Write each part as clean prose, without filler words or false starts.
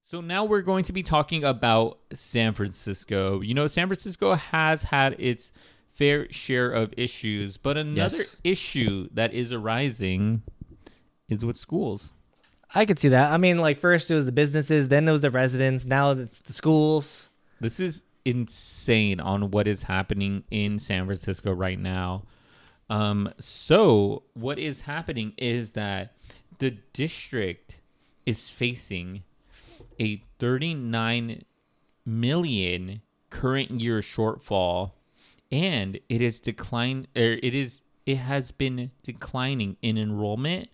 So now we're going to be talking about San Francisco. You know, San Francisco has had its fair share of issues, but another issue that is arising is with schools. I could see that. I mean, like first it was the businesses, then it was the residents, now it's the schools. This is insane on what is happening in San Francisco right now. So what is happening is that the district is facing a 39 million current year shortfall, and it has been declining in enrollment,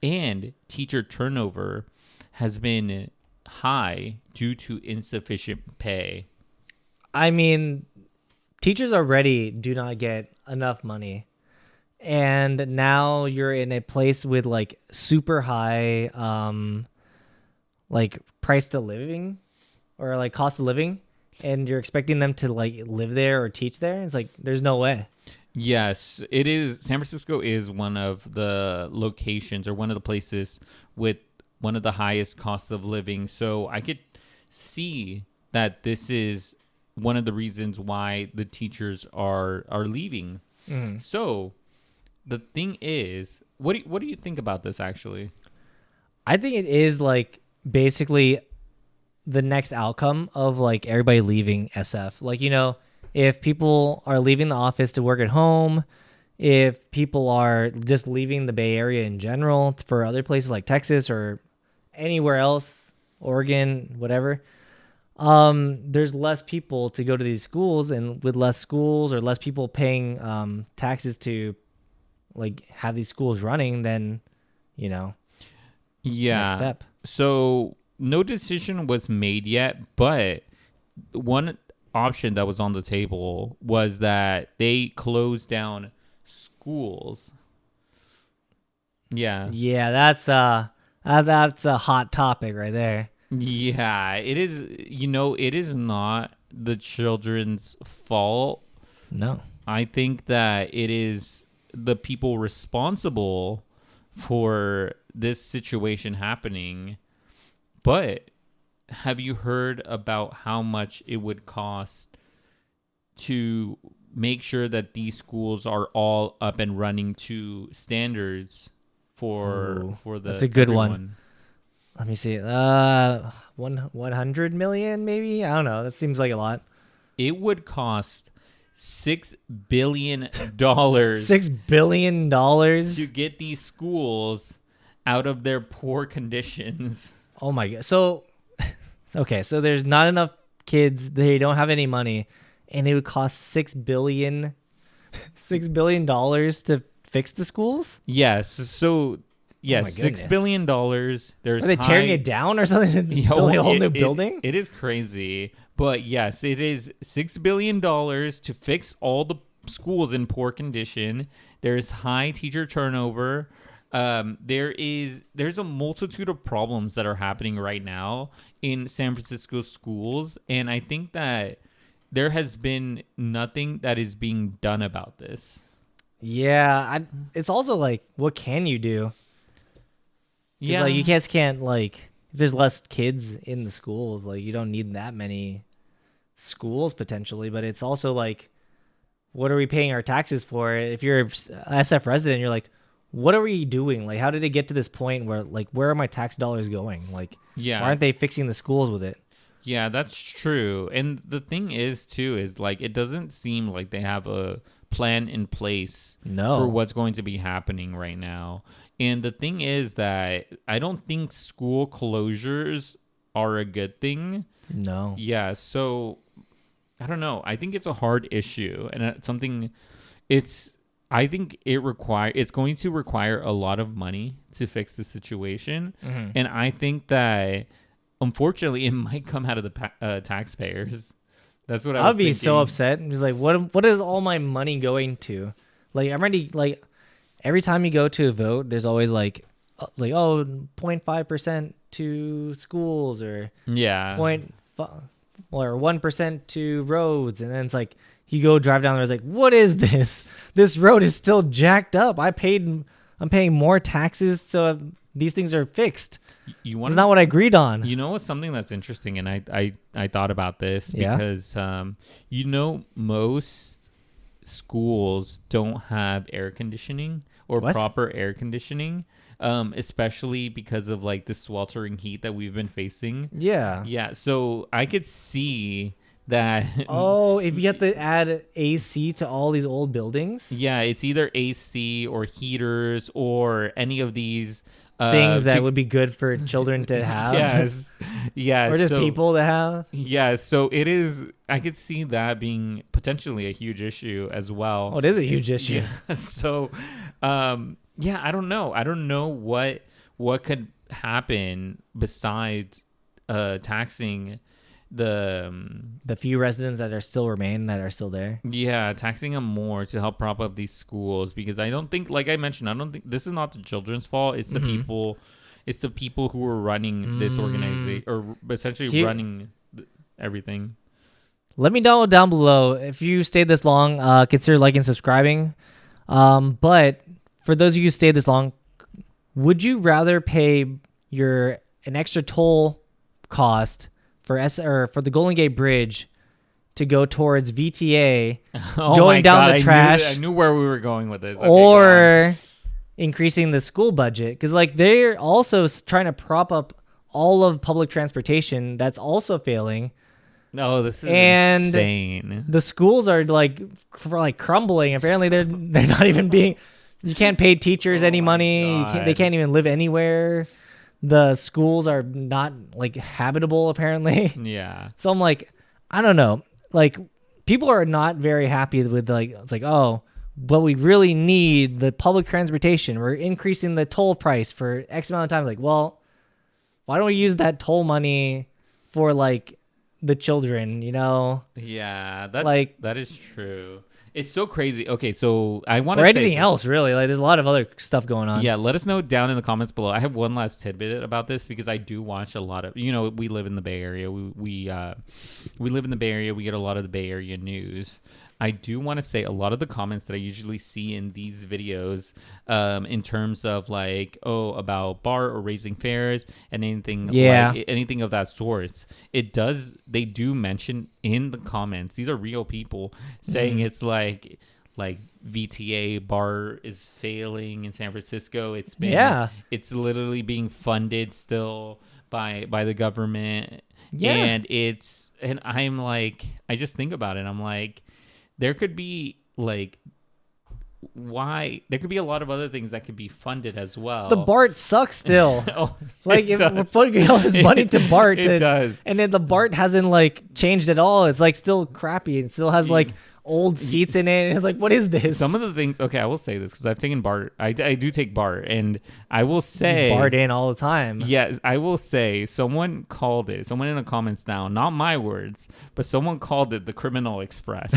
and teacher turnover has been high due to insufficient pay. I mean, teachers already do not get enough money. And now you're in a place with like super high like price to living or like cost of living, and you're expecting them to like live there or teach there. It's like there's no way. Yes, it is. San Francisco is one of the locations or one of the places with one of the highest costs of living. So I could see that this is one of the reasons why the teachers are leaving. Mm. So the thing is, what do you think about this actually? I think it is like basically the next outcome of like everybody leaving SF. Like, you know, if people are leaving the office to work at home, if people are just leaving the Bay Area in general for other places like Texas or anywhere else, Oregon, whatever, there's less people to go to these schools, and with less schools or less people paying taxes to like have these schools running, then, you know, next step. So no decision was made yet, but one option that was on the table was that they closed down schools. Yeah, that's a hot topic right there. Yeah, it is. You know, it is not the children's fault. No, I think that it is the people responsible for this situation happening. But have you heard about how much it would cost to make sure that these schools are all up and running to standards for the that's a good everyone? one. Let me see. 100 million, maybe? I don't know. That seems like a lot. It would cost $6 billion $6 billion to get these schools out of their poor conditions. Oh my God. So, okay. So there's not enough kids. They don't have any money, and it would cost $6 billion to fix the schools. Yes. So, yes, $6 billion. There's Are they tearing it down or something? Building a whole new building? It is crazy. But yes, it is $6 billion to fix all the schools in poor condition. There's high teacher turnover. There's a multitude of problems that are happening right now in San Francisco schools. And I think that there has been nothing that is being done about this. Yeah. It's also like, what can you do? Yeah, like you can't like, if there's less kids in the schools, like you don't need that many schools potentially, but it's also like, what are we paying our taxes for? If you're a SF resident, you're like, what are we doing? Like, how did it get to this point where like, where are my tax dollars going? Like, yeah, why aren't they fixing the schools with it? Yeah, that's true. And the thing is too, is like, it doesn't seem like they have a plan in place for what's going to be happening right now. And the thing is that I don't think school closures are a good thing. No. Yeah, so I don't know. I think it's a hard issue, and it's something I think it's going to require a lot of money to fix the situation. Mm-hmm. And I think that unfortunately it might come out of the taxpayers. That's what I was thinking. I'd be so upset. It's like, what is all my money going to? Like, I'm ready. Like, every time you go to a vote, there's always like 0.5% to schools or 1% to roads, and then it's like you go drive down there. It's like, what is this? This road is still jacked up. I'm paying more taxes to these things are fixed. You want It's not what I agreed on. You know what's something that's interesting, and I thought about this Yeah. because most schools don't have air conditioning or What? proper air conditioning, especially because of like the sweltering heat that we've been facing. Yeah. Yeah, so I could see that. Oh, if you have to add AC to all these old buildings, Yeah, it's either AC or heaters or any of these things that to- would be good for children to have. Yes, yes, Or just so, people to have. Yeah, so it is. I could see that being potentially a huge issue as well. Oh, it is a huge issue. Yeah. So, yeah, I don't know. I don't know what could happen besides taxing The few residents that are still remain that are still there. yeah, taxing them more to help prop up these schools, because I don't think, like I mentioned, I don't think this is not the children's fault. It's the people. It's the people who are running this organization, or essentially running everything. Let me know down below if you stayed this long. Consider liking and subscribing. But for those of you who stayed this long, would you rather pay an extra toll cost for the Golden Gate Bridge to go towards VTA Oh going my down God, the trash, I knew where we were going with this. Okay, or increasing the school budget? Because like they're also trying to prop up all of public transportation that's also failing. no, this is And insane. The schools are like crumbling. Apparently they're not even being. You can't pay teachers any money. They can't even live anywhere. The schools are not like habitable apparently. Yeah. So I'm like, I don't know. Like people are not very happy with like, it's like, oh, but we really need the public transportation. We're increasing the toll price for X amount of time. Like, well, why don't we use that toll money for like the children, you know? Yeah, that's Like- that is true. It's so crazy. Okay, so I want to Or say anything this. else really. Like there's a lot of other stuff going on. Yeah, let us know down in the comments below. I have one last tidbit about this because I do watch a lot of, we live in the Bay Area. We live in the Bay Area. We get a lot of the Bay Area news. I do want to say a lot of the comments that I usually see in these videos, in terms of like, about BART or raising fares and anything, anything of that sort. They do mention in the comments. These are real people saying it's like VTA BART is failing in San Francisco. It's literally being funded still by the government. Yeah. And I'm like, I just think about it. I'm like, there could be like, there could be a lot of other things that could be funded as well. The BART sucks still. Oh, Like it if does. we're putting all this money to BART, It does. and then the BART hasn't like changed at all. It's like still crappy. It still has like old seats in it. And it's like, what is this? Some of the things, okay, I will say this because I've taken BART. I do take BART, and I will say BART in all the time. Yes, I will say someone called it. Someone in the comments now, not my words, but someone called it the Criminal Express.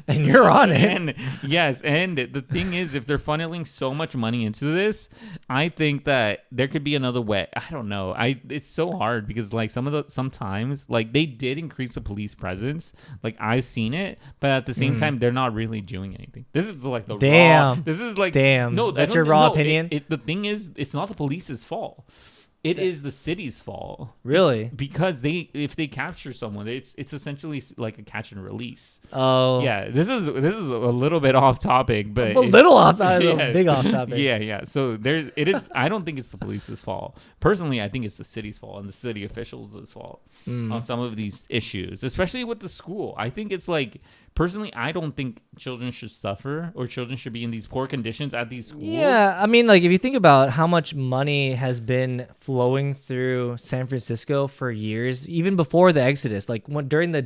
And you're on it. And yes, and the thing is, if they're funneling so much money into this, I think that there could be another way. I don't know. It's so hard because like sometimes like they did increase the police presence. Like I've seen it, but at the same time, they're not really doing anything. This is like the raw. This is like damn. No, That's your raw opinion. The thing is, it's not the police's fault. It is the city's fault. Really? Because if they capture someone, it's essentially like a catch and release. Oh. Yeah, this is a little bit off topic, but A little off topic, a big off topic. Yeah. So it is. I don't think it's the police's fault. Personally, I think it's the city's fault and the city officials' fault on some of these issues, especially with the school. I think it's like, personally, I don't think children should suffer or children should be in these poor conditions at these schools. Yeah, I mean, like if you think about how much money has been flowing through San Francisco for years, even before the Exodus, like during the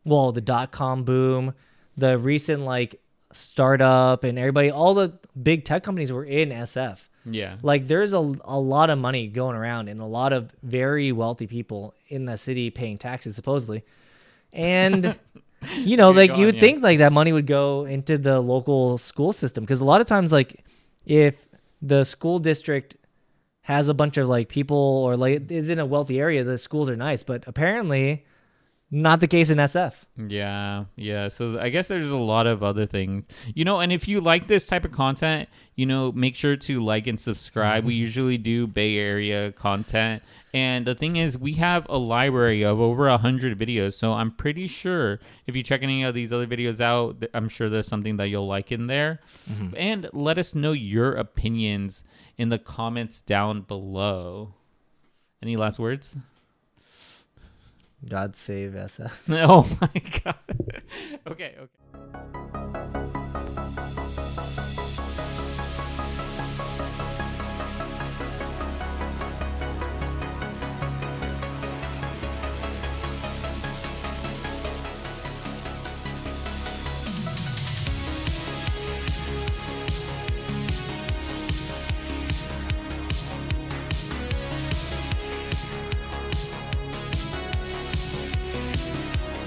the .com boom, the recent like startup and everybody, all the big tech companies were in SF. Yeah. Like there's a lot of money going around and a lot of very wealthy people in the city paying taxes supposedly. And like you would think like that money would go into the local school system, because a lot of times like if the school district has a bunch of like people or like is in a wealthy area, the schools are nice, but apparently Not the case in SF. Yeah. So I guess there's a lot of other things, and if you like this type of content, make sure to like and subscribe. We usually do Bay Area content. And the thing is, we have a library of over 100 videos. So I'm pretty sure if you check any of these other videos out, I'm sure there's something that you'll like in there. And let us know your opinions in the comments down below. Any last words? God save SF. Oh my God. Okay.